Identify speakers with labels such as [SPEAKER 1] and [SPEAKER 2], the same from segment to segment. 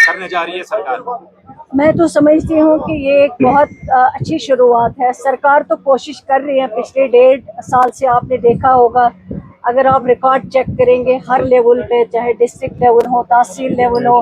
[SPEAKER 1] करने जा रही है सरकार?
[SPEAKER 2] मैं तो समझती हूँ कि ये एक बहुत अच्छी शुरुआत है। सरकार तो कोशिश कर रही है, पिछले 1.5 साल से आपने देखा होगा, अगर आप रिकॉर्ड चेक करेंगे हर लेवल पे, चाहे डिस्ट्रिक्ट लेवल हो, तहसील लेवल हो,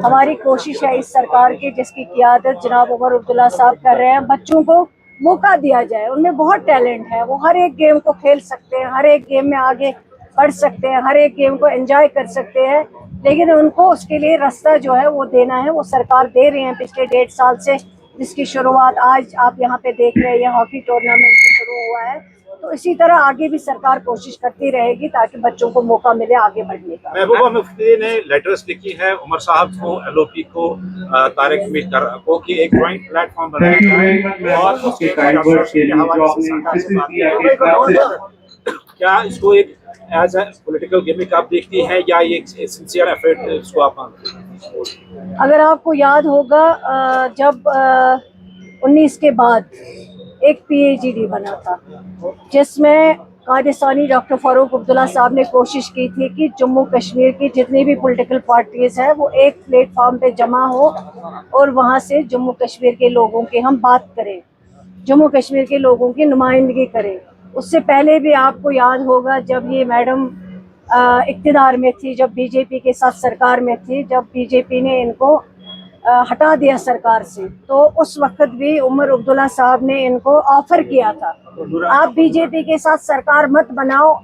[SPEAKER 2] हमारी कोशिश है इस सरकार की, जिसकी क़ियादत जनाब उमर अब्दुल्ला साहब कर रहे हैं, बच्चों को मौका दिया जाए। उनमें बहुत टैलेंट है, वो हर एक गेम को खेल सकते हैं, हर एक गेम में आगे बढ़ सकते हैं, हर एक गेम को एंजॉय कर सकते हैं, लेकिन उनको उसके लिए रास्ता जो है वो देना है। वो सरकार दे रही है पिछले 1.5 साल से, जिसकी शुरुआत आज आप यहाँ पे देख रहे हैं, ये हॉकी टूर्नामेंट शुरू हुआ है। तो इसी तरह आगे भी सरकार कोशिश करती रहेगी ताकि बच्चों को मौका मिले आगे बढ़ने का।
[SPEAKER 1] महबूबा मुफ्ती ने लेटर्स लिखी है उमर साहब को, LOP को, तारिक मीर को कि एक ज्वाइंट प्लेटफॉर्म बनाया जाए और उसके हवाले से सरकार से बात करें। क्या इसको एक एज ए पॉलिटिकल गिमिक आप देखती हैं या ये सिंसियर एफर्ट इसको आप मानती हैं?
[SPEAKER 2] अगर आपको याद होगा, जब 19 के बाद एक PAGD बना था, जिसमें कादिसानी डॉक्टर फारूक अब्दुल्ला साहब ने कोशिश की थी कि जम्मू कश्मीर की जितनी भी पॉलिटिकल पार्टीज़ हैं वो एक प्लेटफॉर्म पे जमा हो और वहाँ से जम्मू कश्मीर के लोगों की हम बात करें, जम्मू कश्मीर के लोगों की नुमाइंदगी करें। उससे पहले भी आपको याद होगा, जब ये मैडम इक़्तिदार में थी, जब BJP के साथ सरकार में थी, जब BJP ने इनको हटा दिया सरकार से, तो उस वक्त भी उमर अब्दुल्ला साहब ने इनको ऑफर किया था, आप BJP के साथ सरकार मत बनाओ,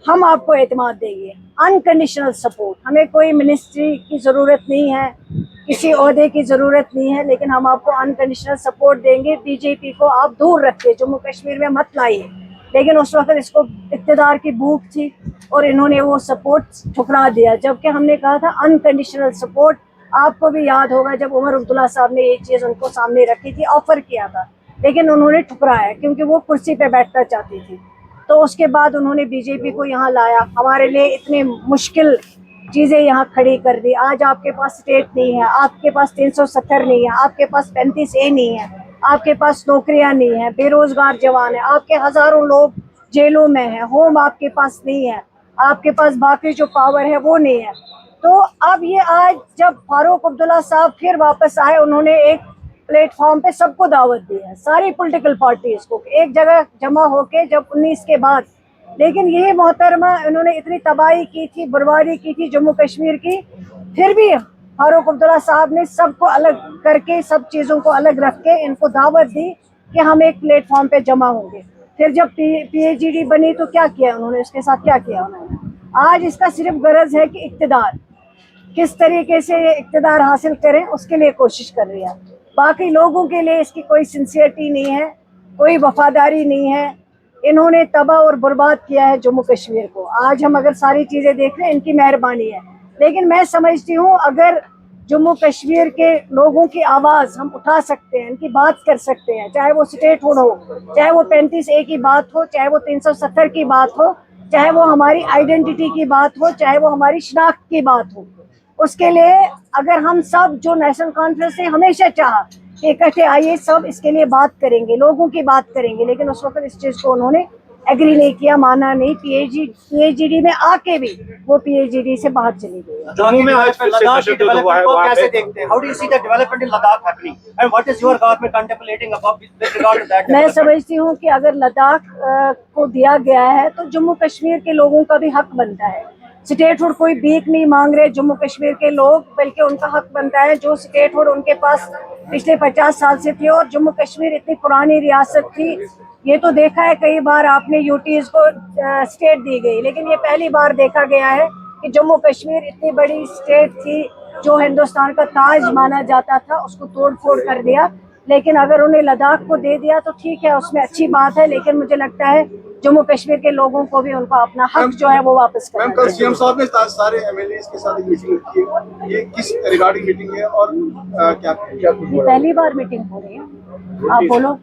[SPEAKER 2] हम आपको एतमाद देंगे, अनकंडीशनल सपोर्ट, हमें कोई मिनिस्ट्री की ज़रूरत नहीं है, किसी ओहदे की ज़रूरत नहीं है, लेकिन हम आपको अनकंडीशनल सपोर्ट देंगे, BJP को आप दूर रखिए, जम्मू कश्मीर में मत लाइए। लेकिन उस वक्त इसको इक़्तिदार की भूख थी और इन्होंने वो सपोर्ट ठुकरा दिया, जबकि हमने कहा था अनकंडीशनल सपोर्ट। आपको भी याद होगा जब उमर अब्दुल्ला साहब ने ये चीज़ उनको सामने रखी थी, ऑफ़र किया था, लेकिन उन्होंने ठुकराया क्योंकि वो कुर्सी पे बैठना चाहती थी। तो उसके बाद उन्होंने BJP को यहाँ लाया, हमारे लिए इतनी मुश्किल चीज़ें यहाँ खड़ी कर दी। आज आपके पास स्टेट नहीं है, आपके पास 370 नहीं है, आपके पास 35A नहीं है, आपके पास नौकरियाँ नहीं है, बेरोज़गार जवान है, आपके हज़ारों लोग जेलों में हैं, होम आपके पास नहीं है, आपके पास बाकी जो पावर है वो नहीं है। तो अब ये आज जब फारूक अब्दुल्ला साहब फिर वापस आए, उन्होंने एक प्लेटफॉर्म पे सबको दावत दी है, सारी पॉलिटिकल पार्टीज को एक जगह जमा होके, जब 19 के बाद। लेकिन ये मोहतरमा, इन्होंने इतनी तबाही की थी, बर्बादी की थी जम्मू कश्मीर की, फिर भी फारूक अब्दुल्ला साहब ने सबको अलग करके, सब चीज़ों को अलग रख के इनको दावत दी कि हम एक प्लेटफॉर्म पे जमा होंगे। फिर जब PAGD बनी तो क्या किया उन्होंने, उसके साथ क्या किया उन्होंने? आज इसका सिर्फ गरज है कि इक़्तिदार किस तरीके से ये इक़्तिदार हासिल करें, उसके लिए कोशिश कर रही है। बाकी लोगों के लिए इसकी कोई सिंसियरिटी नहीं है, कोई वफादारी नहीं है। इन्होंने तबाह और बर्बाद किया है जम्मू कश्मीर को। आज हम अगर सारी चीज़ें देख रहे हैं, इनकी मेहरबानी है, लेकिन मैं समझती हूँ अगर जम्मू कश्मीर के लोगों की आवाज़ हम उठा सकते हैं, इनकी बात कर सकते हैं, चाहे वो स्टेटहुड हो, चाहे वो 35A की बात हो, चाहे वो 370 की बात हो, चाहे वो हमारी आइडेंटिटी की बात हो, चाहे वो हमारी शनाख्त की बात हो, उसके लिए अगर हम सब, जो नेशनल कॉन्फ्रेंस ने हमेशा चाहा कि इकट्ठे आइए, सब इसके लिए बात करेंगे, लोगों की बात करेंगे, लेकिन उस वक्त इस चीज़ को उन्होंने एग्री नहीं किया, माना नहीं। PAGD में आके भी वो PAGD से बाहर चली गई।
[SPEAKER 1] जम्मू में आज फिर से तशद्दुद हुआ है, वहाँ
[SPEAKER 3] कैसे
[SPEAKER 1] पे
[SPEAKER 3] देखते हैं? How do you see the development in Ladakh happening? And what is your government contemplating about with regard to that?
[SPEAKER 2] मैं समझती हूँ कि अगर लद्दाख को दिया गया है तो जम्मू कश्मीर के लोगों का भी हक बनता है। स्टेटहुड कोई भीख नहीं मांग रहे जम्मू कश्मीर के लोग, बल्कि उनका हक बनता है जो स्टेटहुड उनके पास पिछले 50 साल से थी। और जम्मू कश्मीर इतनी पुरानी रियासत थी, ये तो देखा है कई बार आपने, यूटीज़ को स्टेट दी गई, लेकिन ये पहली बार देखा गया है कि जम्मू कश्मीर इतनी बड़ी स्टेट थी जो हिंदुस्तान का ताज माना जाता था, उसको तोड़ फोड़ कर दिया। लेकिन अगर उन्हें लद्दाख को दे दिया तो ठीक है, उसमें अच्छी बात है, लेकिन मुझे लगता है जम्मू कश्मीर के लोगों को भी उनका अपना हक जो है वो वापस करना
[SPEAKER 4] मैम, कल CM साहब ने सारे MLAs के साथ एक मीटिंग की है, ये किस रिगार्डिंग मीटिंग है और क्या
[SPEAKER 2] पहली बार मीटिंग हो रही है? आप बोलो,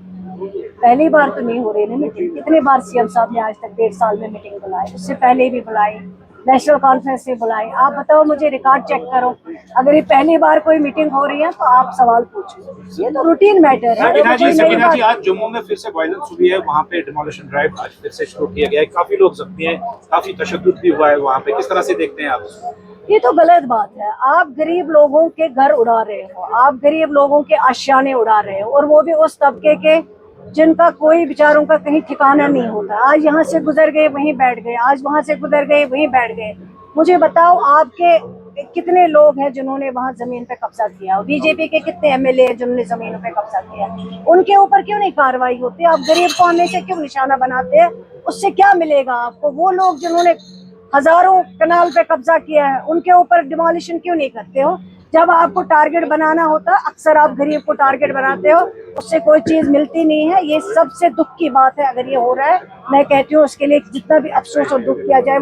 [SPEAKER 2] पहली बार तो नहीं हो रही है मीटिंग। कितनी बार CM साहब ने आज तक 1.5 साल में मीटिंग बुलाई, उससे पहले भी बुलाई, नेशनल कॉन्फ्रेंस से बुलाई। आप बताओ, मुझे रिकॉर्ड चेक करो, अगर ये पहली बार कोई मीटिंग हो रही है तो आप सवाल पूछो, ये तो रूटीन मैटर है।
[SPEAKER 1] सकीना जी, आज जम्मू में फिर से वायलेंस हुई है, वहाँ पे डिमोलिशन ड्राइव आज फिर से शुरू किया गया है, काफी लोग जख्मी हैं, काफी तशद्दुद भी हुआ है वहाँ पे, किस तरह से देखते हैं आप?
[SPEAKER 2] ये तो गलत बात है। आप गरीब लोगों के घर उड़ा रहे हो, आप गरीब लोगों के आशियाने उड़ा रहे हो, और वो भी उस तबके के जिनका कोई बेचारों का कहीं ठिकाना नहीं होता। आज यहाँ से गुजर गए वहीं बैठ गए, आज वहां से गुजर गए वहीं बैठ गए। मुझे बताओ आपके कितने लोग हैं जिन्होंने वहां जमीन पे कब्जा किया? बीजेपी के कितने एमएलए हैं जिन्होंने जमीनों पे कब्जा किया? उनके ऊपर क्यों नहीं कार्रवाई होती? आप गरीब को हमेशा क्यों निशाना बनाते हैं? उससे क्या मिलेगा आपको? वो लोग जिन्होंने हजारों कनाल पे कब्जा किया है उनके ऊपर डिमोलिशन क्यों नहीं करते हो? जब आपको टारगेट बनाना होता अक्सर आप गरीब को टारगेट बनाते हो, उससे कोई चीज मिलती नहीं है। ये सबसे दुख की बात है अगर ये हो रहा है। मैं कहती हूँ उसके लिए जितना भी अफसोस और दुख किया जाए